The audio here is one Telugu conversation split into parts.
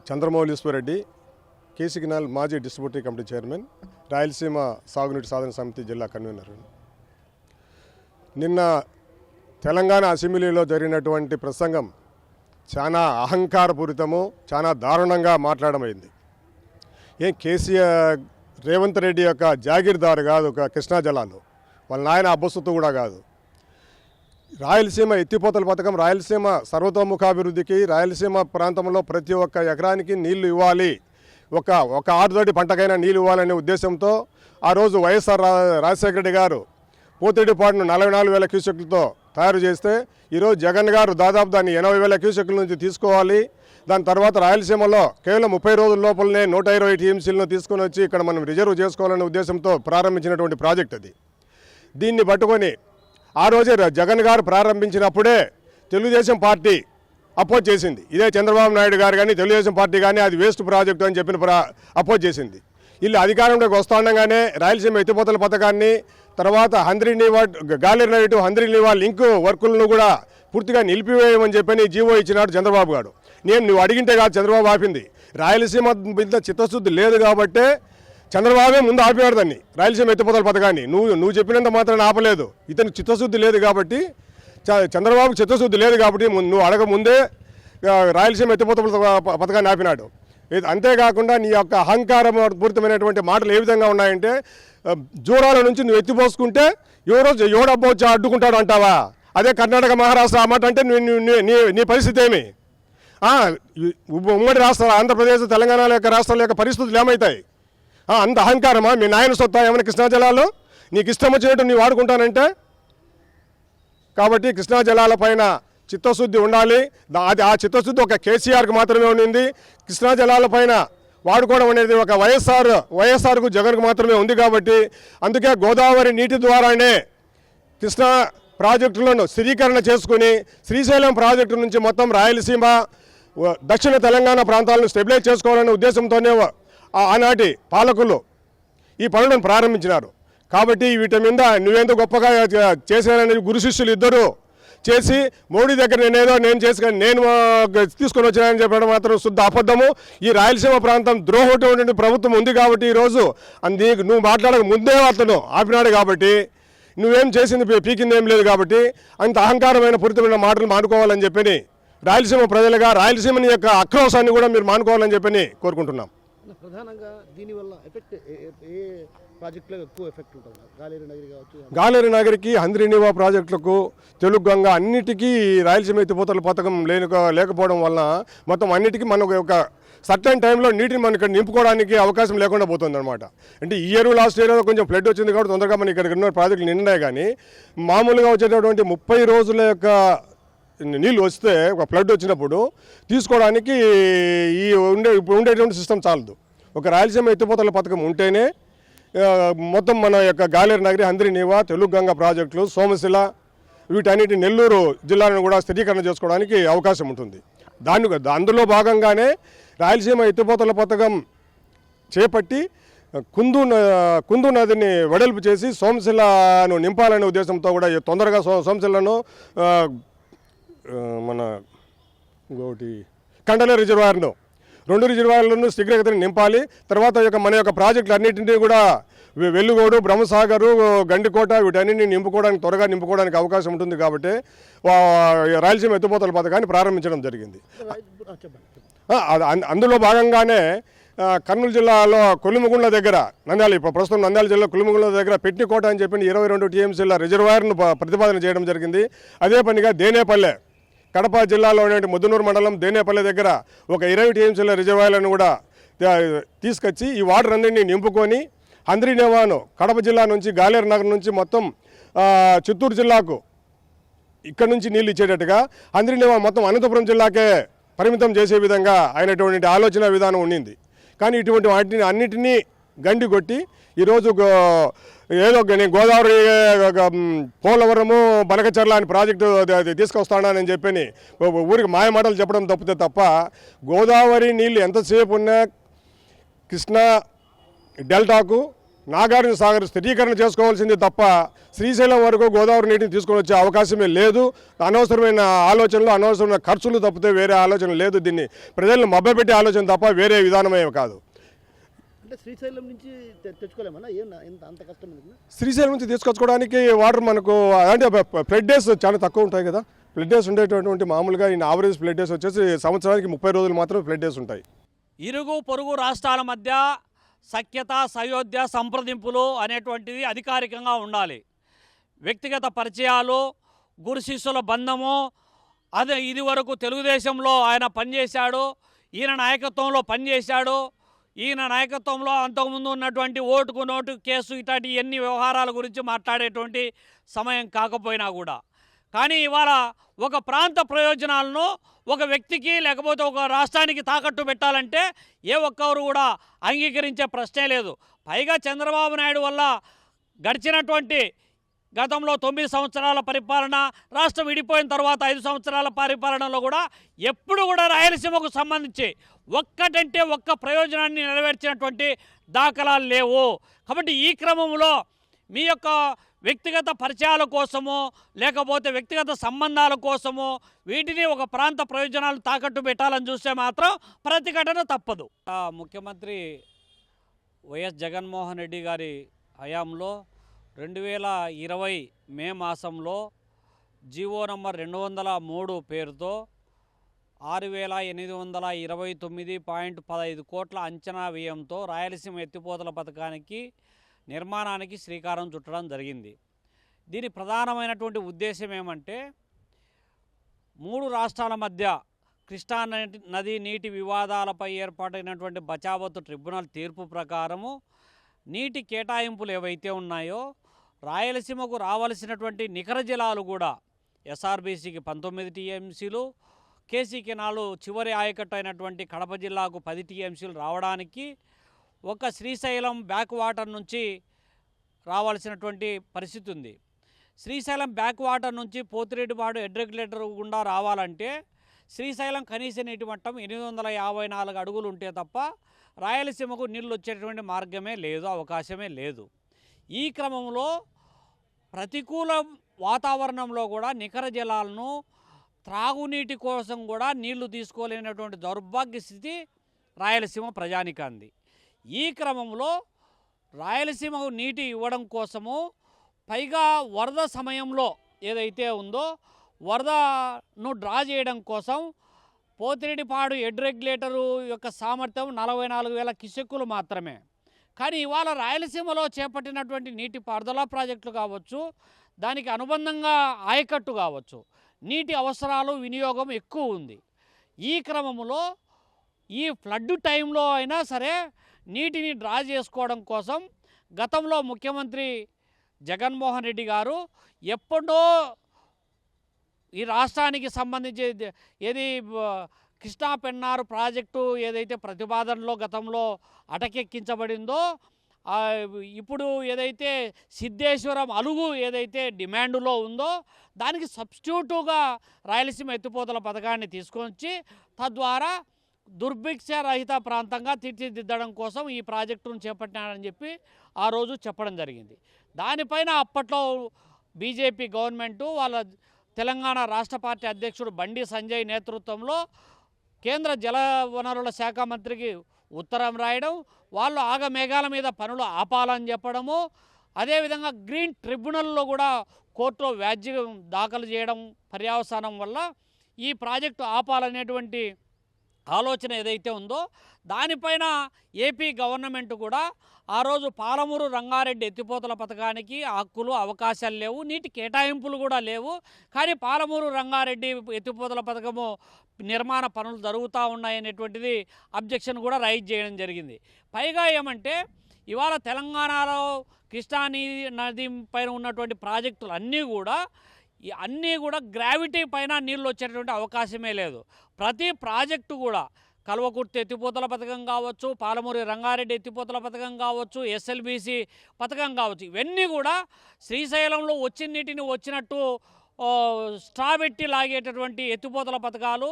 చంద్రమౌళీశ్వరరెడ్డి, కేసీ కెనాల్ మాజీ డిస్ట్రిబ్యూటరీ కమిటీ చైర్మన్, రాయలసీమ సాగునీటి సాధన సమితి జిల్లా కన్వీనర్. నిన్న తెలంగాణ అసెంబ్లీలో జరిగినటువంటి ప్రసంగం చాలా అహంకారపూరితము, చాలా దారుణంగా మాట్లాడమైంది. కేసీఆర్ రేవంత్ రెడ్డి యొక్క జాగీర్దారు కాదు, ఒక కృష్ణా జలాలు వాళ్ళ నాయన అబ్బసొత్తు కూడా కాదు. రాయలసీమ ఎత్తిపోతల పథకం, రాయలసీమ సర్వతోముఖాభివృద్ధికి, రాయలసీమ ప్రాంతంలో ప్రతి ఒక్క ఎకరానికి నీళ్లు ఇవ్వాలి, ఒక ఆరుతోటి పంటకైనా నీళ్ళు ఇవ్వాలనే ఉద్దేశంతో ఆ రోజు వైఎస్ఆర్ రాజశేఖర రెడ్డి గారు పోతిరెడ్డిపాడును 44,000 క్యూసెక్లతో తయారు చేస్తే ఈరోజు జగన్ గారు దాదాపు దాన్ని 80,000 క్యూసెక్ల నుంచి తీసుకోవాలి. దాని తర్వాత రాయలసీమలో కేవలం 30 రోజుల లోపలనే 120 టీఎంసీలను తీసుకొని వచ్చి ఇక్కడ మనం రిజర్వ్ చేసుకోవాలనే ఉద్దేశంతో ప్రారంభించినటువంటి ప్రాజెక్ట్ అది. దీన్ని పట్టుకొని ఆ రోజే జగన్ గారు ప్రారంభించినప్పుడే తెలుగుదేశం పార్టీ అపోజ్ చేసింది. ఇదే చంద్రబాబు నాయుడు గారు కానీ తెలుగుదేశం పార్టీ కానీ అది వేస్ట్ ప్రాజెక్టు అని చెప్పిన అపోజ్ చేసింది. వీళ్ళు అధికారంలోకి వస్తుండగానే రాయలసీమ ఎత్తిపోతల పథకాన్ని, తర్వాత గాలేరు నది టు హంద్రీనీవా లింకు వర్కులను కూడా పూర్తిగా నిలిపివేయమని చెప్పని జీవో ఇచ్చినాడు చంద్రబాబు గారు. నువ్వు అడిగింటే కాదు చంద్రబాబు ఆపింది. రాయలసీమ మీద చిత్తశుద్ధి లేదు కాబట్టే చంద్రబాబే ముందు ఆపినాడు దాన్ని, రాయలసీమ ఎత్తిపోతల పథకాన్ని. నువ్వు చెప్పినంత మాత్రం ఆపలేదు. ఇతనికి చిత్తశుద్ధి లేదు కాబట్టి, చంద్రబాబు చిత్తశుద్ధి లేదు కాబట్టి నువ్వు అడగముందే రాయలసీమ ఎత్తిపోతల పథకాన్ని ఆపినాడు. అంతేకాకుండా నీ యొక్క అహంకారపూరితమైనటువంటి మాటలు ఏ విధంగా ఉన్నాయంటే, జూరాల నుంచి నువ్వు ఎత్తిపోసుకుంటే ఎవడబ్బో వచ్చి అడ్డుకుంటాడు అంటావా? అదే కర్ణాటక, మహారాష్ట్ర ఆ మాట అంటే నీ పరిస్థితి ఏమి? ఉమ్మడి రాష్ట్రాలు ఆంధ్రప్రదేశ్, తెలంగాణ యొక్క రాష్ట్రాల యొక్క పరిస్థితులు ఏమవుతాయి? అంత అహంకారమా? మీ నాయన సొత్తా ఏమైనా కృష్ణా జలాలు? నీకు ఇష్టం వచ్చినట్టు నీవు వాడుకుంటానంటే? కాబట్టి కృష్ణా జలాలపైన చిత్తశుద్ధి ఉండాలి. ఆ చిత్తశుద్ధి ఒక కేసీఆర్కి మాత్రమే ఉండింది. కృష్ణా జలాలపైన వాడుకోవడం అనేది ఒక వైఎస్ఆర్కు జగన్కు మాత్రమే ఉంది. కాబట్టి అందుకే గోదావరి నీటి ద్వారానే కృష్ణా ప్రాజెక్టులను స్థిరీకరణ చేసుకుని శ్రీశైలం ప్రాజెక్టు నుంచి మొత్తం రాయలసీమ, దక్షిణ తెలంగాణ ప్రాంతాలను స్టెబిలైజ్ చేసుకోవాలనే ఉద్దేశంతోనే ఆనాటి పాలకులు ఈ పనులను ప్రారంభించినారు. కాబట్టి వీటి మీద నువ్వేంత గొప్పగా చేశానని గురు శిష్యులు ఇద్దరు చేసి మోడీ దగ్గర నేను తీసుకొని వచ్చానని చెప్పడం మాత్రం శుద్ధ అబద్ధము. ఈ రాయలసీమ ప్రాంతం ద్రోహటువంటి ప్రభుత్వం ఉంది కాబట్టి ఈరోజు నువ్వు మాట్లాడక ముందే అతను ఆపినాడు. కాబట్టి నువ్వేం చేసింది పీకింది ఏం లేదు. కాబట్టి అంత అహంకారమైన పూరితమైన మాటలు మానుకోవాలని చెప్పని రాయలసీమ ప్రజలుగా రాయలసీమని యొక్క ఆక్రోశాన్ని కూడా మీరు మానుకోవాలని చెప్పని కోరుకుంటున్నాం. ప్రధానంగా దీనివల్ల ఎఫెక్ట్ ఏ ప్రాజెక్టులో ఎక్కువ ఎఫెక్ట్ ఉంటుంది? గాలేరు నగరికి, హంద్రీనీవా ప్రాజెక్టులకు, తెలుగు గంగ అన్నిటికీ రాయలసీమ ఎత్తిపోతల పథకం లేకపోవడం వలన మొత్తం అన్నిటికీ మనకు ఒక సర్టైన్ టైంలో నీటిని మనం ఇక్కడ నింపుకోవడానికి అవకాశం లేకుండా పోతుంది అనమాట. అంటే ఈ ఇయర్ లాస్ట్ ఇయర్ కొంచెం ఫ్లడ్ వచ్చింది కాబట్టి తొందరగా మనం ఇక్కడ ఉన్న ప్రాజెక్టులు నిండినాయి. కానీ మామూలుగా వచ్చేటటువంటి 30 రోజుల యొక్క నీళ్ళు వస్తే, ఒక ఫ్లడ్ వచ్చినప్పుడు తీసుకోవడానికి ఇప్పుడు ఉండేటువంటి సిస్టమ్ చాలదు. ఒక రాయలసీమ ఎత్తిపోతల పథకం ఉంటేనే మొత్తం మన యొక్క గాలేరు నగరి, హంద్రీనీవా, తెలుగు గంగ ప్రాజెక్టులు, సోమశిల వీటన్నిటి నెల్లూరు జిల్లాలను కూడా స్థిరీకరణ చేసుకోవడానికి అవకాశం ఉంటుంది. అందులో భాగంగానే రాయలసీమ ఎత్తిపోతల పథకం చేపట్టి కుందు నదిని వెడల్పు చేసి సోమశిలను నింపాలనే ఉద్దేశంతో కూడా తొందరగా సోమశిలను మన ఇంకోటి కండల రిజర్వాయర్ను, 2 రిజర్వాయర్లను శీఘ్రగతిని నింపాలి. తర్వాత మన యొక్క ప్రాజెక్టులు అన్నింటినీ కూడా వెల్లుగోడు, బ్రహ్మసాగరు, గండికోట వీటన్నింటినీ త్వరగా నింపుకోవడానికి అవకాశం ఉంటుంది. కాబట్టి రాయలసీమ ఎత్తిపోతల పథకాన్ని ప్రారంభించడం జరిగింది. అందులో భాగంగానే కర్నూలు జిల్లాలో కొలిమిగుండ్ల దగ్గర ప్రస్తుతం నంద్యాల జిల్లా కొలిమిగుండ్ల దగ్గర పెట్టికోట అని చెప్పి 22 టీఎంసీల రిజర్వాయర్ను ప్రతిపాదన చేయడం జరిగింది. అదే పనిగా దేనేపల్లె, కడప జిల్లాలో ఉండే ముద్దునూరు మండలం దేనేపల్లె దగ్గర ఒక 20 టీఎంసీల రిజర్వాయర్లను కూడా తీసుకొచ్చి ఈ వాటర్ అన్నింటినీ నింపుకొని హంద్రీనీవాను కడప జిల్లా నుంచి, గాలేరు నగర్ నుంచి మొత్తం చిత్తూరు జిల్లాకు ఇక్కడ నుంచి నీళ్ళు ఇచ్చేటట్టుగా హంద్రీనీవా మొత్తం అనంతపురం జిల్లాకే పరిమితం చేసే విధంగా అయినటువంటి ఆలోచన విధానం ఉండింది. కానీ ఇటువంటి వాటిని అన్నిటినీ గండి కొట్టి ఈరోజు ఏదో నేను గోదావరి, పోలవరము, బనకచర్ల అని ప్రాజెక్టు తీసుకొస్తానని చెప్పని ఊరికి మాయమాటలు చెప్పడం తప్పితే తప్ప గోదావరి నీళ్ళు ఎంతసేపు ఉన్నా కృష్ణా డెల్టాకు, నాగార్జున సాగర్ స్థిరీకరణ చేసుకోవాల్సింది తప్ప శ్రీశైలం వరకు గోదావరి నీటిని తీసుకొని వచ్చే అవకాశమే లేదు. అనవసరమైన ఆలోచనలు, అనవసరమైన ఖర్చులు తప్పితే వేరే ఆలోచన లేదు. దీన్ని ప్రజలను మభ్యపెట్టే ఆలోచన తప్ప వేరే విధానమే కాదు. అంటే శ్రీశైలం నుంచి తెచ్చుకోలేమన్నా అంత కష్టం ఎందుకు? శ్రీశైలం నుంచి తీసుకొచ్చుకోవడానికి వాటర్ మనకు అంటే ఫ్లడ్ డేస్ చాలా తక్కువ ఉంటాయి కదా. ఫ్లడ్ డేస్ ఉండేటటువంటి మామూలుగా ఈ యావరేజ్ ఫ్లడ్ డేస్ వచ్చేసి సంవత్సరానికి 30 రోజులు మాత్రం ఫ్లడ్ డేస్ ఉంటాయి. ఇరుగు పొరుగు రాష్ట్రాల మధ్య సఖ్యత, సయోధ్య, సంప్రదింపులు అనేటువంటిది అధికారికంగా ఉండాలి. వ్యక్తిగత పరిచయాలు, గురు శిష్యుల బంధము, అదే ఇది వరకు తెలుగుదేశంలో ఆయన పనిచేశాడు, ఈయన నాయకత్వంలో పనిచేశాడు, ఈయన నాయకత్వంలో అంతకుముందు ఉన్నటువంటి ఓటుకు నోటు కేసు ఇట్లాంటి ఎన్ని వ్యవహారాల గురించి మాట్లాడేటువంటి సమయం కాకపోయినా కూడా, కానీ ఇవాళ ఒక ప్రాంత ప్రయోజనాలను ఒక వ్యక్తికి లేకపోతే ఒక రాష్ట్రానికి తాకట్టు పెట్టాలంటే ఏ ఒక్కరు కూడా అంగీకరించే ప్రశ్నే లేదు. పైగా చంద్రబాబు నాయుడు వల్ల గడిచినటువంటి గతంలో 9 సంవత్సరాల పరిపాలన, రాష్ట్రం విడిపోయిన తర్వాత 5 సంవత్సరాల పరిపాలనలో కూడా ఎప్పుడు కూడా రాయలసీమకు సంబంధించి ఒక్కటంటే ఒక్క ప్రయోజనాన్ని నెరవేర్చినటువంటి దాఖలాలు లేవు. కాబట్టి ఈ క్రమంలో మీ యొక్క వ్యక్తిగత పరిచయాల కోసమో లేకపోతే వ్యక్తిగత సంబంధాల కోసమో వీటిని ఒక ప్రాంత ప్రయోజనాలు తాకట్టు పెట్టాలని చూస్తే మాత్రం ప్రతిఘటన తప్పదు. ముఖ్యమంత్రి వైఎస్ జగన్మోహన్ రెడ్డి గారి హయాంలో 2020 మే మాసంలో జీవో నంబర్ 203 పేరుతో 6,829.15 కోట్ల అంచనా వ్యయంతో రాయలసీమ ఎత్తిపోతల పథకానికి నిర్మాణానికి శ్రీకారం చుట్టడం జరిగింది. దీని ప్రధానమైనటువంటి ఉద్దేశం ఏమంటే 3 రాష్ట్రాల మధ్య కృష్ణా నది నీటి వివాదాలపై ఏర్పాటైనటువంటి బచావత్ ట్రిబ్యునల్ తీర్పు ప్రకారము నీటి కేటాయింపులు ఏవైతే ఉన్నాయో రాయలసీమకు రావాల్సినటువంటి నికర జలాలు కూడా ఎస్ఆర్బీసీకి 19 టీఎంసీలు, కేసీ కెనాలు చివరి ఆయకట్టు అయినటువంటి కడప జిల్లాకు 10 టీఎంసీలు రావడానికి ఒక శ్రీశైలం బ్యాక్ వాటర్ నుంచి రావాల్సినటువంటి పరిస్థితి ఉంది. శ్రీశైలం బ్యాక్ వాటర్ నుంచి పోతిరెడ్డిపాడు హెడ్ రెగ్యులేటర్ గుండా రావాలంటే శ్రీశైలం కనీస నీటి మట్టం 854 అడుగులు ఉంటే తప్ప రాయలసీమకు నీళ్ళు వచ్చేటువంటి మార్గమే లేదు, అవకాశమే లేదు. ఈ క్రమంలో ప్రతికూల వాతావరణంలో కూడా నికర జలాలను త్రాగునీటి కోసం కూడా నీళ్లు తీసుకోలేనటువంటి దౌర్భాగ్య స్థితి రాయలసీమ ప్రజానికాంది. ఈ క్రమంలో రాయలసీమకు నీటి ఇవ్వడం కోసము పైగా వరద సమయంలో ఏదైతే ఉందో వరదను డ్రా చేయడం కోసం పోతిరెడ్డిపాడు హెడ్ రెగ్యులేటరు యొక్క సామర్థ్యం 44,000 క్యూసెక్కులు మాత్రమే. కానీ ఇవాళ రాయలసీమలో చేపట్టినటువంటి నీటి పారుదల ప్రాజెక్టులు కావచ్చు, దానికి అనుబంధంగా ఆయకట్టు కావచ్చు, నీటి అవసరాలు వినియోగం ఎక్కువ ఉంది. ఈ క్రమంలో ఈ ఫ్లడ్ టైంలో అయినా సరే నీటిని డ్రా చేసుకోవడం కోసం గతంలో ముఖ్యమంత్రి జగన్మోహన్ రెడ్డి గారు ఎప్పుడో ఈ రాష్ట్రానికి సంబంధించి ఏది కృష్ణా పెన్నారు ప్రాజెక్టు ఏదైతే ప్రతిపాదనలో గతంలో అటకెక్కించబడిందో ఇప్పుడు ఏదైతే సిద్ధేశ్వరం అలుగు ఏదైతే డిమాండ్లో ఉందో దానికి సబ్స్టిట్యూటుగా రాయలసీమ ఎత్తిపోతల పథకాన్ని తీసుకొచ్చి తద్వారా దుర్భిక్ష రహిత ప్రాంతంగా తీర్చిదిద్దడం కోసం ఈ ప్రాజెక్టును చేపట్టానని చెప్పి ఆ రోజు చెప్పడం జరిగింది. దానిపైన అప్పట్లో బీజేపీ గవర్నమెంటు వాళ్ళ తెలంగాణ రాష్ట్ర పార్టీ అధ్యక్షుడు బండి సంజయ్ నేతృత్వంలో కేంద్ర జల వనరుల శాఖ మంత్రికి ఉత్తరం రాయడం, వాళ్ళు ఆగమేఘాల మీద పనులు ఆపాలని చెప్పడము, అదేవిధంగా గ్రీన్ ట్రిబ్యునల్లో కూడా కోర్టులో వ్యాజ్యం దాఖలు చేయడం పర్యవసానం వల్ల ఈ ప్రాజెక్టు ఆపాలనేటువంటి ఆలోచన ఏదైతే ఉందో దానిపైన ఏపీ గవర్నమెంట్ కూడా ఆ రోజు పాలమూరు రంగారెడ్డి ఎత్తిపోతల పథకానికి హక్కులు అవకాశాలు లేవు, నీటి కేటాయింపులు కూడా లేవు. కానీ పాలమూరు రంగారెడ్డి ఎత్తిపోతల పథకము నిర్మాణ పనులు జరుగుతూ ఉన్నాయనేటువంటిది అబ్జెక్షన్ కూడా రైజ్ చేయడం జరిగింది. పైగా ఏమంటే ఇవాళ తెలంగాణలో కృష్ణా నది పైన ఉన్నటువంటి ప్రాజెక్టులు అన్నీ కూడా గ్రావిటీ పైన నీళ్ళు వచ్చేటువంటి అవకాశమే లేదు. ప్రతి ప్రాజెక్టు కూడా కల్వకుర్తి ఎత్తిపోతల పథకం కావచ్చు, పాలమూరి రంగారెడ్డి ఎత్తిపోతల పథకం కావచ్చు, ఎస్ఎల్బీసీ పథకం కావచ్చు, ఇవన్నీ కూడా శ్రీశైలంలో వచ్చిన నీటిని వచ్చినట్టు స్ట్రాబెట్టి లాగేటటువంటి ఎత్తిపోతల పథకాలు.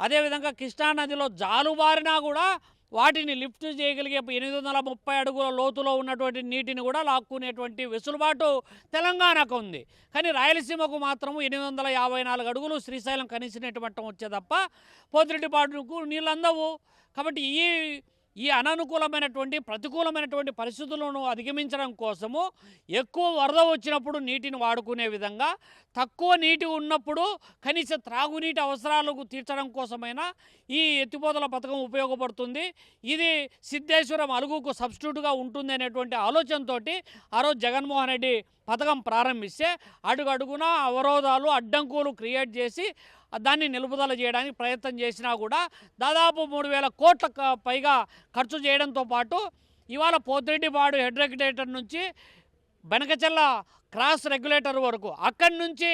అదేవిధంగా కృష్ణానదిలో జాలుబారినా కూడా వాటిని లిఫ్ట్ చేయగలిగే 830 అడుగుల లోతులో ఉన్నటువంటి నీటిని కూడా లాక్కునేటువంటి వెసులుబాటు తెలంగాణకు ఉంది. కానీ రాయలసీమకు మాత్రము 854 అడుగులు శ్రీశైలం కనిసినట్టు మట్టం వచ్చే తప్ప పోతిరెడ్డిపాడుకు నీళ్ళు అందవు. కాబట్టి ఈ అననుకూలమైనటువంటి ప్రతికూలమైనటువంటి పరిస్థితులను అధిగమించడం కోసము ఎక్కువ వరద వచ్చినప్పుడు నీటిని వాడుకునే విధంగా, తక్కువ నీటి ఉన్నప్పుడు కనీస త్రాగునీటి అవసరాలకు తీర్చడం కోసమైనా ఈ ఎత్తిపోతల పథకం ఉపయోగపడుతుంది. ఇది సిద్ధేశ్వరం అలుగుకు సబ్స్టిట్యూట్గా ఉంటుంది అనేటువంటి ఆలోచనతో ఆ రోజు జగన్మోహన్ రెడ్డి పథకం ప్రారంభిస్తే అడుగడుగున అవరోధాలు అడ్డంకులు క్రియేట్ చేసి దాన్ని నిలుపుదల చేయడానికి ప్రయత్నం చేసినా కూడా దాదాపు 3000 కోట్ల పైగా ఖర్చు చేయడంతో పాటు ఇవాళ పోతిరెడ్డిపాడు హెడ్ రెగ్యులేటర్ నుంచి బెనకచెల్ల క్రాస్ రెగ్యులేటర్ వరకు, అక్కడి నుంచి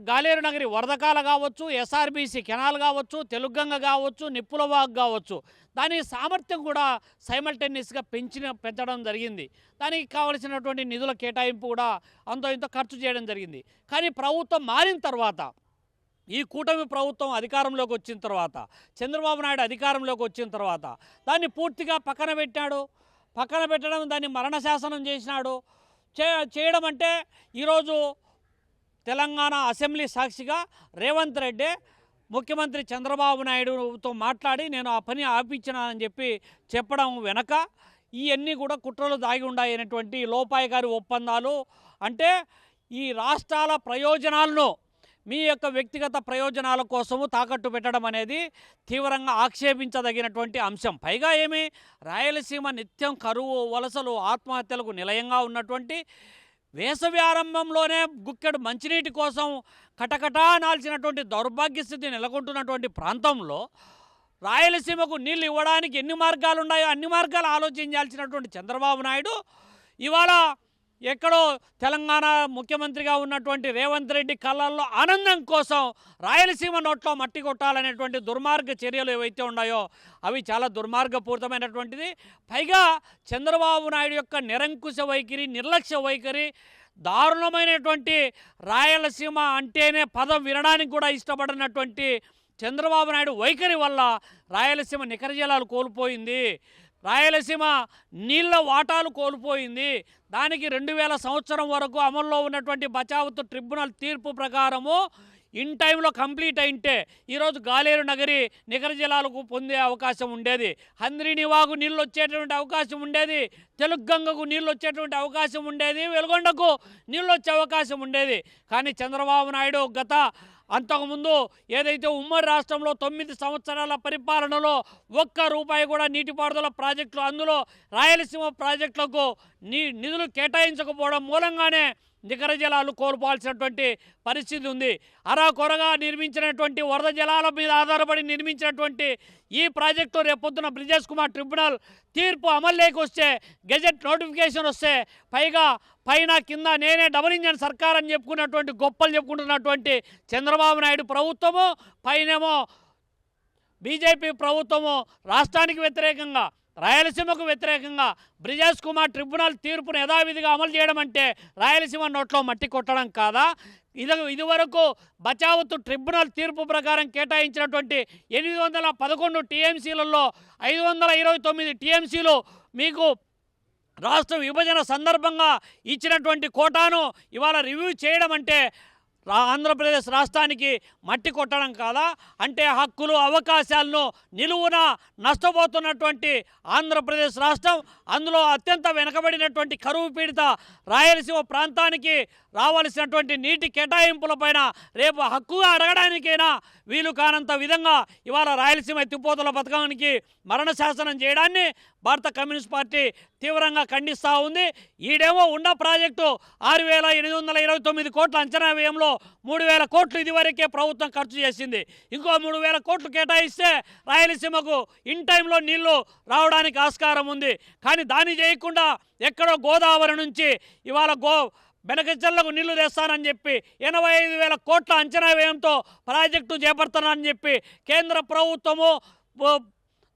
గాలేరు నగరి వరదకాల కావచ్చు, ఎస్ఆర్బీసీ కెనాల్ కావచ్చు, తెలుగంగ కావచ్చు, నిప్పులవాగ్ కావచ్చు, దాని సామర్థ్యం కూడా సైమల్టేనియస్గా పెంచడం జరిగింది. దానికి కావలసినటువంటి నిధుల కేటాయింపు కూడా అంతో ఇంతో ఖర్చు చేయడం జరిగింది. కానీ ప్రభుత్వం మారిన తర్వాత, ఈ కూటమి ప్రభుత్వం అధికారంలోకి వచ్చిన తర్వాత, చంద్రబాబు నాయుడు అధికారంలోకి వచ్చిన తర్వాత దాన్ని పూర్తిగా పక్కన పెట్టడం, దాన్ని మరణ శాసనం చేసినాడు. చేయడం అంటే ఈరోజు తెలంగాణ అసెంబ్లీ సాక్షిగా రేవంత్ రెడ్డి ముఖ్యమంత్రి చంద్రబాబు నాయుడుతో మాట్లాడి నేను ఆ పని ఆపించినానని చెప్పడం వెనక ఇవన్నీ కూడా కుట్రలు దాగి ఉన్నాయనేటువంటి లోపాయకారి ఒప్పందాలు. అంటే ఈ రాష్ట్రాల ప్రయోజనాలను మీ యొక్క వ్యక్తిగత ప్రయోజనాల కోసము తాకట్టు పెట్టడం అనేది తీవ్రంగా ఆక్షేపించదగినటువంటి అంశం. పైగా రాయలసీమ నిత్యం కరువు, వలసలు, ఆత్మహత్యలకు నిలయంగా ఉన్నటువంటి, వేసవి ఆరంభంలోనే గుక్కెడు మంచినీటి కోసం కటకటా నాల్చినటువంటి దౌర్భాగ్య స్థితి నెలకొంటున్నటువంటి ప్రాంతంలో రాయలసీమకు నీళ్ళు ఇవ్వడానికి ఎన్ని మార్గాలు ఉన్నాయో అన్ని మార్గాలు ఆలోచించాల్సినటువంటి చంద్రబాబు నాయుడు ఇవాళ ఎక్కడో తెలంగాణ ముఖ్యమంత్రిగా ఉన్నటువంటి రేవంత్ రెడ్డి కళ్ళల్లో ఆనందం కోసం రాయలసీమ నోట్లో మట్టి కొట్టాలనేటువంటి దుర్మార్గ చర్యలు ఏవైతే ఉన్నాయో అవి చాలా దుర్మార్గపూరితమైనటువంటిది. పైగా చంద్రబాబు నాయుడు యొక్క నిరంకుశ వైఖరి, నిర్లక్ష్య వైఖరి, దారుణమైనటువంటి రాయలసీమ అంటేనే పదం వినడానికి కూడా ఇష్టపడినటువంటి చంద్రబాబు నాయుడు వైఖరి వల్ల రాయలసీమ నికర జలాలు కోల్పోయింది, రాయలసీమ నీళ్ళ వాటాలు కోల్పోయింది. దానికి 2000 సంవత్సరం వరకు అమల్లో ఉన్నటువంటి బచావత్ ట్రిబ్యునల్ తీర్పు ప్రకారము ఇన్ టైంలో కంప్లీట్ అయింటే ఈరోజు గాలేరు నగరి నికర జలాలకు పొందే అవకాశం ఉండేది, హంద్రీనివాగు నీళ్ళు వచ్చేటువంటి అవకాశం ఉండేది, తెలుగంగకు నీళ్ళు వచ్చేటువంటి అవకాశం ఉండేది, వెలుగొండకు నీళ్ళు వచ్చే అవకాశం ఉండేది. కానీ చంద్రబాబు నాయుడు అంతకుముందు ఏదైతే ఉమ్మడి రాష్ట్రంలో 9 సంవత్సరాల పరిపాలనలో ₹1 కూడా నీటిపారుదల ప్రాజెక్టులు, అందులో రాయలసీమ ప్రాజెక్టులకు నిధులు కేటాయించకపోవడం మూలంగానే నికర జలాలు కోల్పోవాల్సినటువంటి పరిస్థితి ఉంది. అరాకొరగా నిర్మించినటువంటి వరద జలాల మీద ఆధారపడి నిర్మించినటువంటి ఈ ప్రాజెక్టు రేపొద్దున బ్రిజేష్ కుమార్ ట్రిబ్యునల్ తీర్పు అమల్లోకి వస్తే, గెజెట్ నోటిఫికేషన్ వస్తే, పైగా పైన కింద నేనే డబుల్ ఇంజన్ సర్కార్ అని గొప్పలు చెప్పుకుంటున్నటువంటి చంద్రబాబు నాయుడు ప్రభుత్వము, పైనేమో బీజేపీ ప్రభుత్వము రాష్ట్రానికి వ్యతిరేకంగా, రాయలసీమకు వ్యతిరేకంగా బ్రిజేష్ కుమార్ ట్రిబ్యునల్ తీర్పును యథావిధిగా అమలు చేయడం అంటే రాయలసీమ నోట్లో మట్టి కొట్టడం కాదా? ఇదివరకు బచావత్ ట్రిబ్యునల్ తీర్పు ప్రకారం కేటాయించినటువంటి 811 టీఎంసీలలో 529 టీఎంసీలు మీకు రాష్ట్ర విభజన సందర్భంగా ఇచ్చినటువంటి కోటాను ఇవాళ రివ్యూ చేయడం అంటే ఆంధ్రప్రదేశ్ రాష్ట్రానికి మట్టి కొట్టడం కాదా? అంటే హక్కులు, అవకాశాలను నిలువున నష్టపోతున్నటువంటి ఆంధ్రప్రదేశ్ రాష్ట్రం, అందులో అత్యంత వెనుకబడినటువంటి కరువు పీడిత రాయలసీమ ప్రాంతానికి రావాల్సినటువంటి నీటి కేటాయింపులపైన రేపు హక్కుగా అడగడానికైనా వీలు కానంత విధంగా ఇవాళ రాయలసీమ ఎత్తిపోతల పథకానికి మరణ శాసనం చేయడాన్ని భారత కమ్యూనిస్ట్ పార్టీ తీవ్రంగా ఖండిస్తూ ఉంది. ఈడేమో ఉన్న ప్రాజెక్టు 6829 కోట్ల అంచనా వ్యయంలో 3000 కోట్లు ఇదివరకే ప్రభుత్వం ఖర్చు చేసింది. ఇంకో 3000 కోట్లు కేటాయిస్తే రాయలసీమకు ఇన్ టైంలో నీళ్లు రావడానికి ఆస్కారం ఉంది. కానీ దాన్ని చేయకుండా ఎక్కడో గోదావరి నుంచి ఇవాళ బెనకచెర్లకు నీళ్లు తెస్తానని చెప్పి 85,000 కోట్ల అంచనా వ్యయంతో ప్రాజెక్టు చేపడతానని చెప్పి కేంద్ర ప్రభుత్వము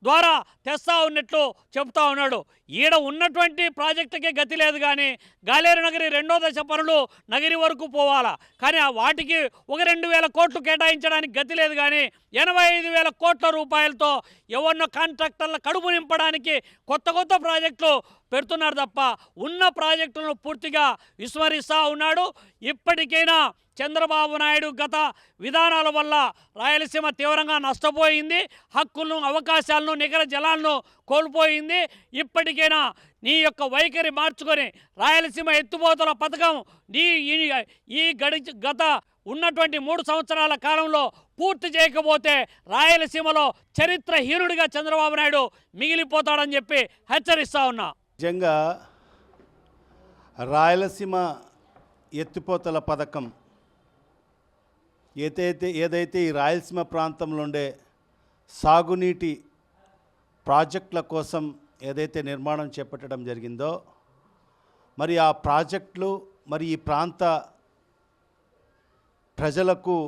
ద్వారా తెస్తా ఉన్నట్లు చెప్తా ఉన్నాడు. ఈడ ఉన్నటువంటి ప్రాజెక్టుకే గతి లేదు, కానీ గాలేరు నగరి రెండో దశ పనులు నగరి వరకు పోవాలా, కానీ ఆ వాటికి ఒక 2,000 కోట్లు కేటాయించడానికి గతి లేదు, కానీ 85,000 కోట్ల రూపాయలతో ఎవరినో కాంట్రాక్టర్ల కడుపు నింపడానికి కొత్త ప్రాజెక్టులు పెడుతున్నారు తప్ప ఉన్న ప్రాజెక్టులను పూర్తిగా విస్మరిస్తూ ఉన్నాడు. ఇప్పటికైనా చంద్రబాబు నాయుడు గత విధానాల వల్ల రాయలసీమ తీవ్రంగా నష్టపోయింది, హక్కులను అవకాశాలను నికర జలాలను కోల్పోయింది. ఇప్పటికైనా నీ యొక్క వైఖరి మార్చుకొని రాయలసీమ ఎత్తిపోతల పథకం గత ఉన్నటువంటి 3 సంవత్సరాల కాలంలో పూర్తి చేయకపోతే రాయలసీమలో చరిత్రహీనుడిగా చంద్రబాబు నాయుడు మిగిలిపోతాడని చెప్పి హెచ్చరిస్తా ఉన్నా. నిజంగా రాయలసీమ ఎత్తిపోతల పథకం ఏదైతే ఈ రాయలసీమ ప్రాంతంలో ఉండే సాగునీటి ప్రాజెక్టుల కోసం ఏదైతే నిర్మాణం చేపట్టడం జరిగిందో, మరి ఆ ప్రాజెక్టులు మరి ఈ ప్రాంత ప్రజలకు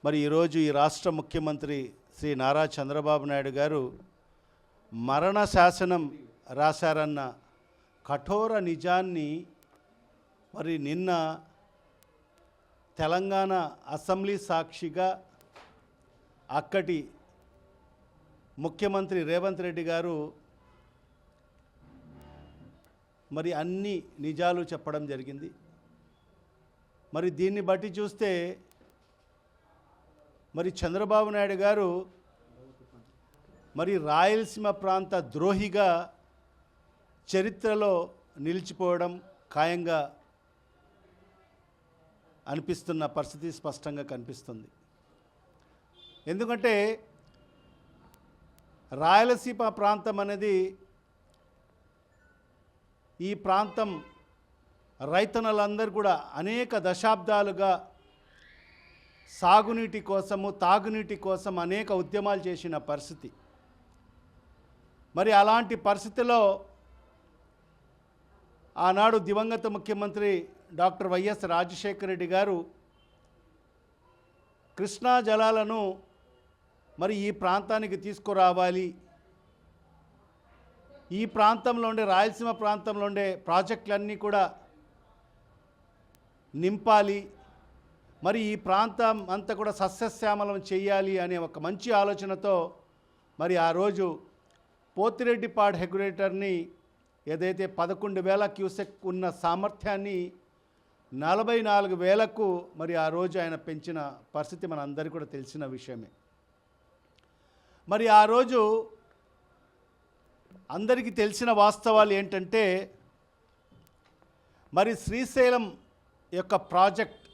మరి ఈరోజు ఈ రాష్ట్ర ముఖ్యమంత్రి శ్రీ నారా చంద్రబాబు నాయుడు గారు మరణ శాసనం రాశారన్న కఠోర నిజాన్ని మరి నిన్న తెలంగాణ అసెంబ్లీ సాక్షిగా అక్కడి ముఖ్యమంత్రి రేవంత్ రెడ్డి గారు మరి అన్ని నిజాలు చెప్పడం జరిగింది. మరి దీన్ని బట్టి చూస్తే మరి చంద్రబాబు నాయుడు గారు మరి రాయలసీమ ప్రాంత ద్రోహిగా చరిత్రలో నిలిచిపోవడం ఖాయంగా అనిపిస్తున్న పరిస్థితి స్పష్టంగా కనిపిస్తుంది. ఎందుకంటే రాయలసీమ ప్రాంతం అనేది ఈ ప్రాంతం రైతన్నలందరూ కూడా అనేక దశాబ్దాలుగా సాగునీటి కోసము తాగునీటి కోసం అనేక ఉద్యమాలు చేసిన పరిస్థితి. మరి అలాంటి పరిస్థితిలో ఆనాడు దివంగత ముఖ్యమంత్రి డాక్టర్ వైఎస్ రాజశేఖర రెడ్డి గారు కృష్ణా జలాలను మరి ఈ ప్రాంతానికి తీసుకురావాలి, ఈ ప్రాంతంలో ఉండే రాయలసీమ ప్రాంతంలో ఉండే ప్రాజెక్టులన్నీ కూడా నింపాలి, మరి ఈ ప్రాంతం అంతా కూడా సస్యశ్యామలం చేయాలి అనే ఒక మంచి ఆలోచనతో మరి ఆ రోజు పోతిరెడ్డిపాడు రెగ్యులేటర్ని ఏదైతే 11,000 క్యూసెక్ ఉన్న సామర్థ్యాన్ని 44,000కు మరి ఆ రోజు ఆయన పెంచిన పరిస్థితి మన అందరికీ కూడా తెలిసిన విషయమే. మరి ఆ రోజు అందరికీ తెలిసిన వాస్తవాలు ఏంటంటే మరి శ్రీశైలం యొక్క ప్రాజెక్ట్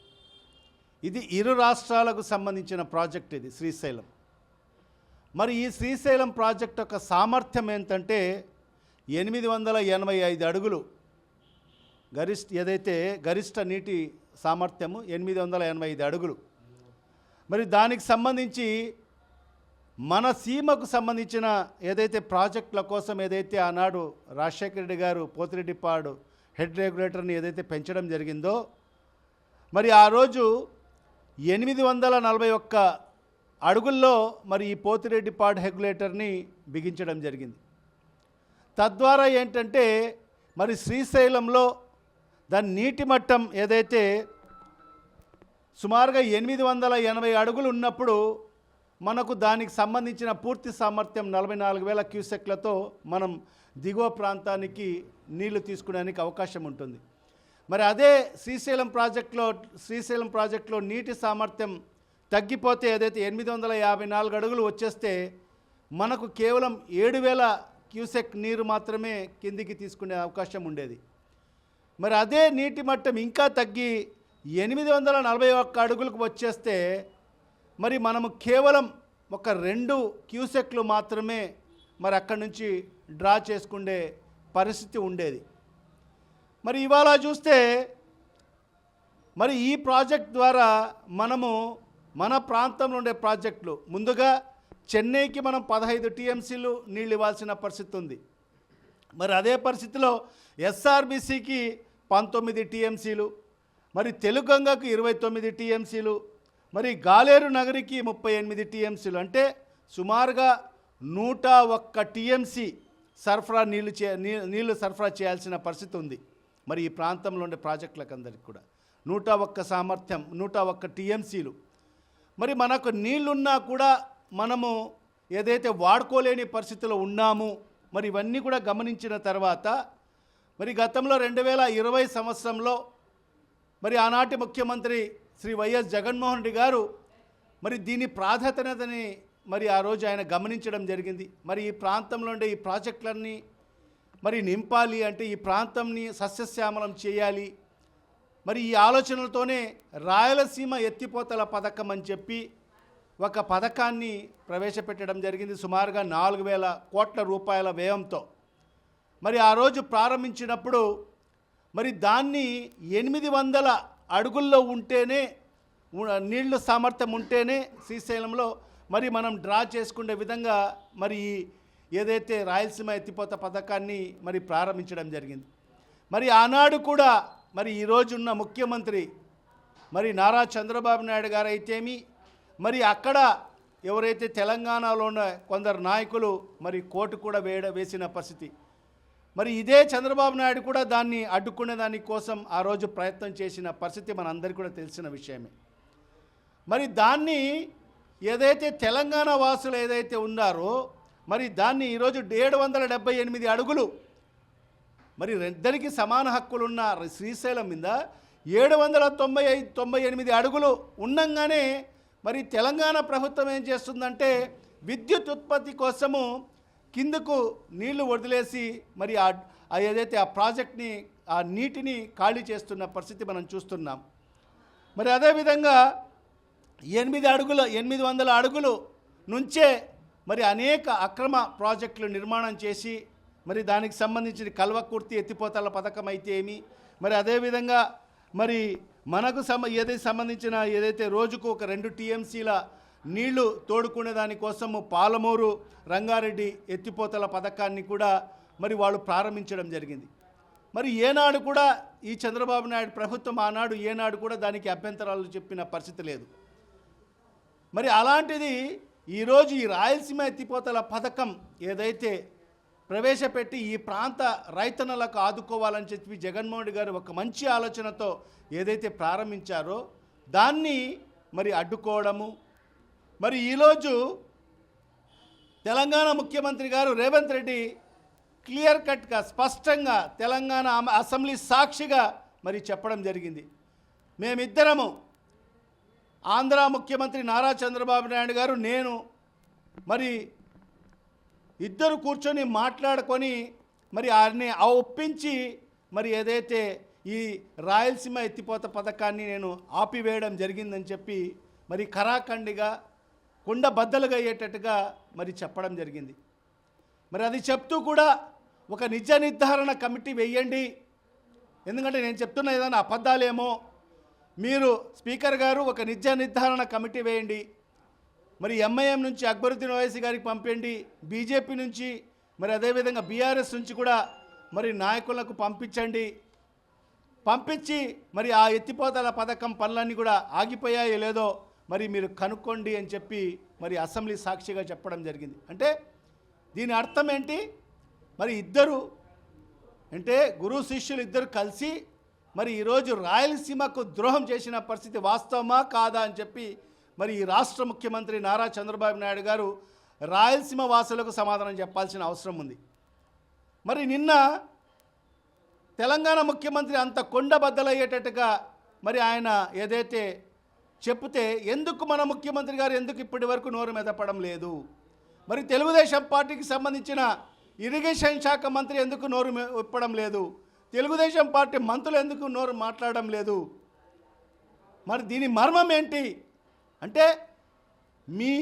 ఇది ఇరు రాష్ట్రాలకు సంబంధించిన ప్రాజెక్ట్. ఇది శ్రీశైలం. మరి ఈ శ్రీశైలం ప్రాజెక్ట్ యొక్క సామర్థ్యం ఏంటంటే 885 అడుగులు గరిష్ట నీటి సామర్థ్యము 885 అడుగులు. మరి దానికి సంబంధించి మన సీమకు సంబంధించిన ఏదైతే ప్రాజెక్టుల కోసం ఏదైతే ఆనాడు రాజశేఖర రెడ్డి గారు పోతిరెడ్డిపాడు హెడ్ రెగ్యులేటర్ని ఏదైతే పెంచడం జరిగిందో, మరి ఆ రోజు 841 అడుగుల్లో మరి ఈ పోతిరెడ్డిపాడు రెగ్యులేటర్ని బిగించడం జరిగింది. తద్వారా ఏంటంటే మరి శ్రీశైలంలో దాని నీటి మట్టం ఏదైతే సుమారుగా 880 అడుగులు ఉన్నప్పుడు మనకు దానికి సంబంధించిన పూర్తి సామర్థ్యం 44,000 క్యూసెక్లతో మనం దిగువ ప్రాంతానికి నీళ్లు తీసుకునేందుకు అవకాశం ఉంటుంది. మరి అదే శ్రీశైలం ప్రాజెక్టులో నీటి సామర్థ్యం తగ్గిపోతే ఏదైతే 854 అడుగులు వచ్చేస్తే మనకు కేవలం 7,000 క్యూసెక్ నీరు మాత్రమే కిందికి తీసుకునే అవకాశం ఉండేది. మరి అదే నీటి మట్టం ఇంకా తగ్గి 841 అడుగులకు వచ్చేస్తే మరి మనము కేవలం ఒక 2 క్యూసెక్లు మాత్రమే మరి అక్కడి నుంచి డ్రా చేసుకునే పరిస్థితి ఉండేది. మరి ఇవాళ చూస్తే మరి ఈ ప్రాజెక్ట్ ద్వారా మనము మన ప్రాంతంలో ఉండే ప్రాజెక్టులు ముందుగా చెన్నైకి మనం 15 టీఎంసీలు నీళ్ళు ఇవ్వాల్సిన పరిస్థితి ఉంది. మరి అదే పరిస్థితిలో ఎస్ఆర్బీసీకి 19 టీఎంసీలు, మరి తెలుగంగకు 29 టీఎంసీలు, మరి గాలేరు నగరికి 38 టీఎంసీలు, అంటే సుమారుగా 101 టీఎంసీ సరఫరా నీళ్లు సరఫరా చేయాల్సిన పరిస్థితి ఉంది. మరి ఈ ప్రాంతంలో ఉండే ప్రాజెక్టులకు అందరికీ కూడా 101 సామర్థ్యం 101 టీఎంసీలు. మరి మనకు నీళ్లున్నా కూడా మనము ఏదైతే వాడుకోలేని పరిస్థితిలో ఉన్నాము. మరి ఇవన్నీ కూడా గమనించిన తర్వాత మరి గతంలో 2020 సంవత్సరంలో మరి ఆనాటి ముఖ్యమంత్రి శ్రీ వైఎస్ జగన్మోహన్ రెడ్డి గారు మరి దీని ప్రాధాన్యతని మరి ఆ రోజు ఆయన గమనించడం జరిగింది. మరి ఈ ప్రాంతంలో ఉండే ఈ ప్రాజెక్టులన్నీ మరి నింపాలి అంటే ఈ ప్రాంతంని సస్యశ్యామలం చేయాలి. మరి ఈ ఆలోచనలతోనే రాయలసీమ ఎత్తిపోతల పథకం అని చెప్పి ఒక పథకాన్ని ప్రవేశపెట్టడం జరిగింది. సుమారుగా 4,000 కోట్ల రూపాయల వ్యయంతో. మరి ఆ రోజు ప్రారంభించినప్పుడు మరి దాన్ని 800 అడుగుల్లో ఉంటేనే నీళ్లు సామర్థ్యం ఉంటేనే శ్రీశైలంలో మరి మనం డ్రా చేసుకునే విధంగా మరి ఏదైతే రాయలసీమ ఎత్తిపోత పథకాన్ని మరి ప్రారంభించడం జరిగింది. మరి ఆనాడు కూడా మరి ఈరోజున్న ముఖ్యమంత్రి మరి నారా చంద్రబాబు నాయుడు గారు అయితేమి మరి అక్కడ ఎవరైతే తెలంగాణలో ఉన్న కొందరు నాయకులు మరి కోర్టు కూడా వేసిన పరిస్థితి. మరి ఇదే చంద్రబాబు నాయుడు కూడా దాన్ని అడ్డుకునే దానికోసం ఆ రోజు ప్రయత్నం చేసిన పరిస్థితి మనందరికీ కూడా తెలిసిన విషయమే. మరి దాన్ని ఏదైతే తెలంగాణ వాసులు ఏదైతే ఉన్నారో మరి దాన్ని ఈరోజు 778 అడుగులు మరి ఇద్దరికి సమాన హక్కులున్న శ్రీశైలం మీద 798 అడుగులు ఉండంగానే మరి తెలంగాణ ప్రభుత్వం ఏం చేస్తుందంటే విద్యుత్ ఉత్పత్తి కోసము కిందకు నీళ్లు వదిలేసి మరి ఏదైతే ఆ ప్రాజెక్ట్ని ఆ నీటిని ఖాళీ చేస్తున్న పరిస్థితి మనం చూస్తున్నాం. మరి అదేవిధంగా 800 అడుగులు నుంచే మరి అనేక అక్రమ ప్రాజెక్టులు నిర్మాణం చేసి మరి దానికి సంబంధించిన కల్వకుర్తి ఎత్తిపోతల పథకం అయితే ఏమి మరి అదేవిధంగా మరి మనకు సంబంధించిన ఏదైతే రోజుకు ఒక 2 టీఎంసీల నీళ్లు తోడుకునే దానికోసము పాలమూరు రంగారెడ్డి ఎత్తిపోతల పథకాన్ని కూడా మరి వాళ్ళు ప్రారంభించడం జరిగింది. మరి ఏనాడు కూడా ఈ చంద్రబాబు నాయుడు ప్రభుత్వం ఆనాడు ఏనాడు కూడా దానికి అభ్యంతరాలు చెప్పిన పరిస్థితి లేదు. మరి అలాంటిది ఈరోజు ఈ రాయలసీమ ఎత్తిపోతల పథకం ఏదైతే ప్రవేశపెట్టి ఈ ప్రాంత రైతన్నలకు ఆదుకోవాలని చెప్పి జగన్మోహన్ రెడ్డి గారు ఒక మంచి ఆలోచనతో ఏదైతే ప్రారంభించారో దాన్ని మరి అడ్డుకోవడము. మరి ఈరోజు తెలంగాణ ముఖ్యమంత్రి గారు రేవంత్ రెడ్డి క్లియర్ కట్గా స్పష్టంగా తెలంగాణ అసెంబ్లీ సాక్షిగా మరి చెప్పడం జరిగింది. మేమిద్దరము ఆంధ్ర ముఖ్యమంత్రి నారా చంద్రబాబు నాయుడు గారు నేను మరి ఇద్దరు కూర్చొని మాట్లాడుకొని మరి ఆయన్ని ఒప్పించి మరి ఏదైతే ఈ రాయలసీమ ఎత్తిపోత పథకాన్ని నేను ఆపివేయడం జరిగిందని చెప్పి మరి ఖరాఖండిగా కుండ బద్దలుగా అయ్యేటట్టుగా మరి చెప్పడం జరిగింది. మరి అది చెప్తూ కూడా ఒక నిజ నిర్ధారణ కమిటీ వేయండి, ఎందుకంటే నేను చెప్తున్న ఏదైనా అబద్ధాలేమో, మీరు స్పీకర్ గారు ఒక నిజ నిర్ధారణ కమిటీ వేయండి, మరి ఎంఐఎం నుంచి అక్బరుద్దీన్ ఓవైసీ గారికి పంపండి, బీజేపీ నుంచి మరి అదేవిధంగా బీఆర్ఎస్ నుంచి కూడా మరి నాయకులకు పంపించి మరి ఆ ఎత్తిపోతల పథకం పనులన్నీ కూడా ఆగిపోయాయో లేదో మరి మీరు కనుక్కోండి అని చెప్పి మరి అసెంబ్లీ సాక్షిగా చెప్పడం జరిగింది. అంటే దీని అర్థం ఏంటి? మరి ఇద్దరు అంటే గురు శిష్యులు ఇద్దరు కలిసి మరి ఈరోజు రాయలసీమకు ద్రోహం చేసిన పరిస్థితి వాస్తవమా కాదా అని చెప్పి మరి ఈ రాష్ట్ర ముఖ్యమంత్రి నారా చంద్రబాబు నాయుడు గారు రాయలసీమ వాసులకు సమాధానం చెప్పాల్సిన అవసరం ఉంది. మరి నిన్న తెలంగాణ ముఖ్యమంత్రి అంత కొండబద్దలయ్యేటట్టుగా మరి ఆయన ఏదైతే చెప్తే ఎందుకు మన ముఖ్యమంత్రి గారు ఎందుకు ఇప్పటి వరకు నోరు మెదపడం లేదు? మరి తెలుగుదేశం పార్టీకి సంబంధించిన ఇరిగేషన్ శాఖ మంత్రి ఎందుకు నోరు విప్పడం లేదు? తెలుగుదేశం పార్టీ మంత్రులు ఎందుకు నోరు మాట్లాడడం లేదు? మరి దీని మర్మం ఏంటి అంటే మీ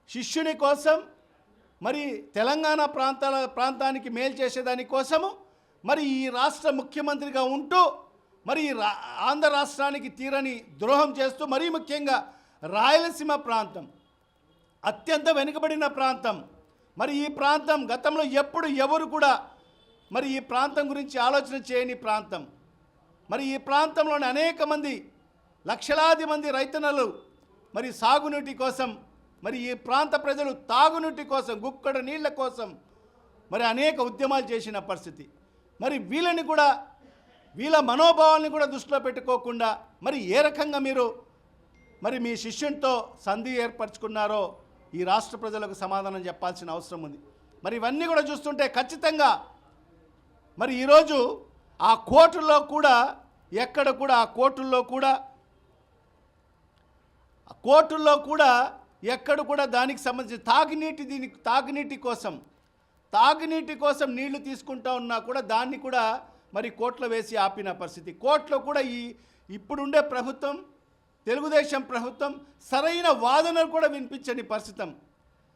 శిష్యుని కోసం మరి తెలంగాణ ప్రాంతానికి మేలు చేసేదానికోసము మరి ఈ రాష్ట్ర ముఖ్యమంత్రిగా ఉంటూ మరి ఆంధ్ర రాష్ట్రానికి తీరని ద్రోహం చేస్తూ మరీ ముఖ్యంగా రాయలసీమ ప్రాంతం అత్యంత వెనుకబడిన ప్రాంతం. మరి ఈ ప్రాంతం గతంలో ఎవరు కూడా మరి ఈ ప్రాంతం గురించి ఆలోచన చేయని ప్రాంతం. మరి ఈ ప్రాంతంలోని అనేక మంది లక్షలాది మంది రైతన్నలు మరి సాగునీటి కోసం మరి ఈ ప్రాంత ప్రజలు తాగునీటి కోసం గుక్కడ నీళ్ల కోసం మరి అనేక ఉద్యమాలు చేసిన పరిస్థితి. మరి వీళ్ళని కూడా వీళ్ళ మనోభావాల్ని కూడా దృష్టిలో పెట్టుకోకుండా మరి ఏ రకంగా మీరు మరి మీ శిష్యునితో సంధి ఏర్పరచుకున్నారో ఈ రాష్ట్ర ప్రజలకు సమాధానం చెప్పాల్సిన అవసరం ఉంది. మరి ఇవన్నీ కూడా చూస్తుంటే ఖచ్చితంగా మరి ఈరోజు ఆ కోర్టుల్లో కూడా ఎక్కడ కూడా ఆ కోర్టుల్లో కూడా ఎక్కడ కూడా దానికి సంబంధించి తాగునీటి కోసం నీళ్లు తీసుకుంటా ఉన్నా కూడా దాన్ని కూడా మరి కోర్టులో వేసి ఆపిన పరిస్థితి. కోర్టులో కూడా ఇప్పుడుండే ప్రభుత్వం తెలుగుదేశం ప్రభుత్వం సరైన వాదనలు కూడా వినిపించని పరిస్థితి.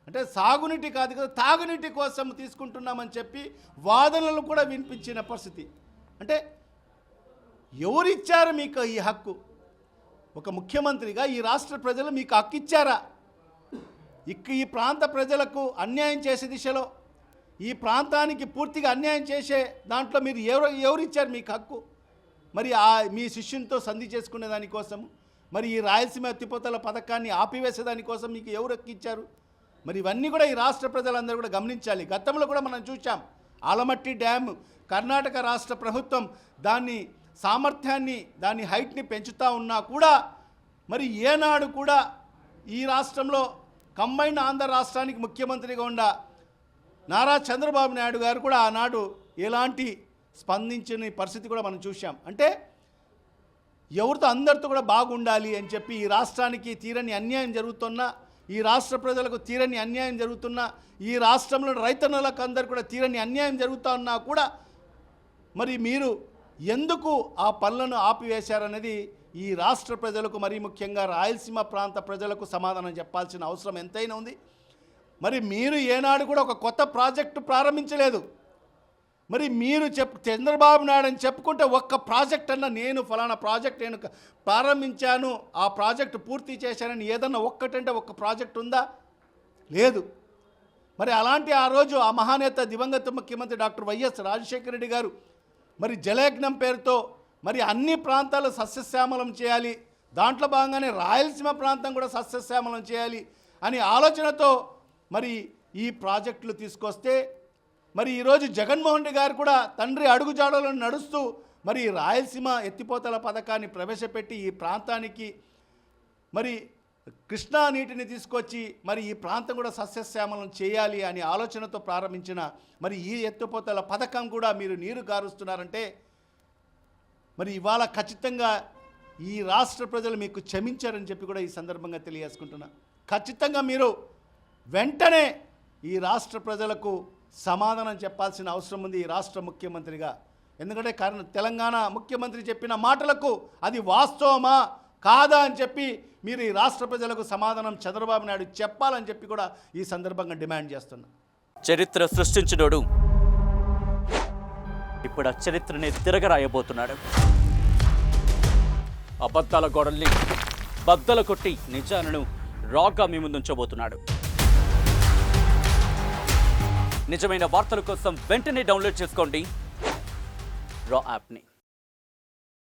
అంటే సాగునీటి కాదు కదా, తాగునీటి కోసం తీసుకుంటున్నామని చెప్పి వాదనలు కూడా వినిపించిన పరిస్థితి. అంటే ఎవరిచ్చారు మీకు ఈ హక్కు? ఒక ముఖ్యమంత్రిగా ఈ రాష్ట్ర ప్రజలు మీకు హక్కు ఇచ్చారా? ఈ ప్రాంత ప్రజలకు అన్యాయం చేసే దిశలో, ఈ ప్రాంతానికి పూర్తిగా అన్యాయం చేసే దాంట్లో మీరు ఎవరిచ్చారు మీకు హక్కు? మరి మీ శిష్యునితో సంధి చేసుకునే దానికోసం, మరి ఈ రాయలసీమ ఎత్తిపోతల పథకాన్ని ఆపివేసేదానికోసం మీకు ఎవరు హక్కు ఇచ్చారు? మరి ఇవన్నీ కూడా ఈ రాష్ట్ర ప్రజలందరూ కూడా గమనించాలి. గతంలో కూడా మనం చూసాం, ఆలమట్టి డ్యామ్ కర్ణాటక రాష్ట్ర ప్రభుత్వం దాన్ని సామర్థ్యాన్ని, దాని హైట్ని పెంచుతూ ఉన్నా కూడా మరి ఏనాడు కూడా ఈ రాష్ట్రంలో కంబైన్ ఆంధ్ర రాష్ట్రానికి ముఖ్యమంత్రిగా ఉన్న నారా చంద్రబాబు నాయుడు గారు కూడా ఆనాడు ఎలాంటి స్పందించని పరిస్థితి కూడా మనం చూసాం. అంటే ఎవరితో అందరితో కూడా బాగుండాలి అని చెప్పి ఈ రాష్ట్రానికి తీరని అన్యాయం జరుగుతున్నా, ఈ రాష్ట్ర ప్రజలకు తీరని అన్యాయం జరుగుతున్నా, ఈ రాష్ట్రంలో రైతన్నులకు అందరు కూడా తీరని అన్యాయం జరుగుతూ ఉన్నా కూడా మరి మీరు ఎందుకు ఆ పనులను ఆపివేశారనేది ఈ రాష్ట్ర ప్రజలకు, మరీ ముఖ్యంగా రాయలసీమ ప్రాంత ప్రజలకు సమాధానం చెప్పాల్సిన అవసరం ఎంతైనా ఉంది. మరి మీరు ఏనాడు కూడా ఒక కొత్త ప్రాజెక్టు ప్రారంభించలేదు. మరి మీరు చంద్రబాబు నాయుడు అని చెప్పుకుంటే ఒక్క ప్రాజెక్ట్ అన్నా నేను ఫలానా ప్రాజెక్ట్ నేను ప్రారంభించాను, ఆ ప్రాజెక్టు పూర్తి చేశానని ఏదన్నా ఒక్కటంటే ఒక్క ప్రాజెక్ట్ ఉందా? లేదు. మరి అలాంటి ఆ రోజు ఆ మహానేత దివంగత ముఖ్యమంత్రి డాక్టర్ వైఎస్ రాజశేఖర రెడ్డి గారు మరి జలయజ్ఞం పేరుతో మరి అన్ని ప్రాంతాలు సస్యశ్యామలం చేయాలి, దాంట్లో భాగంగానే రాయలసీమ ప్రాంతం కూడా సస్యశ్యామలం చేయాలి అని ఆలోచనతో మరి ఈ ప్రాజెక్టులు తీసుకొస్తే మరి ఈరోజు జగన్మోహన్ రెడ్డి గారు కూడా తండ్రి అడుగుజాడలను నడుస్తూ మరి రాయలసీమ ఎత్తిపోతల పథకాన్ని ప్రవేశపెట్టి ఈ ప్రాంతానికి మరి కృష్ణా నీటిని తీసుకొచ్చి మరి ఈ ప్రాంతం కూడా సస్యశ్యామలం చేయాలి అని ఆలోచనతో ప్రారంభించిన మరి ఈ ఎత్తిపోతల పథకం కూడా మీరు నీరు కారుస్తున్నారంటే మరి ఇవాళ ఖచ్చితంగా ఈ రాష్ట్ర ప్రజలు మీకు క్షమించారని చెప్పి కూడా ఈ సందర్భంగా తెలియజేసుకుంటున్నా. ఖచ్చితంగా మీరు వెంటనే ఈ రాష్ట్ర ప్రజలకు సమాధానం చెప్పాల్సిన అవసరం ఉంది ఈ రాష్ట్ర ముఖ్యమంత్రిగా. ఎందుకంటే తెలంగాణ ముఖ్యమంత్రి చెప్పిన మాటలకు అది వాస్తవమా కాదా అని చెప్పి మీరు ఈ రాష్ట్ర ప్రజలకు సమాధానం చంద్రబాబు నాయుడు చెప్పాలని చెప్పి కూడా ఈ సందర్భంగా డిమాండ్ చేస్తున్నా. చరిత్ర సృష్టించినోడు ఇప్పుడు ఆ చరిత్రని తిరగరాయబోతున్నాడు. అబద్ధాల గోడల్ని బద్దలు కొట్టి నిజాలను రాగా మీ ముందుంచబోతున్నాడు. నిజమైన వార్తల కోసం వెంటనే డౌన్లోడ్ చేసుకోండి రా యాప్ని.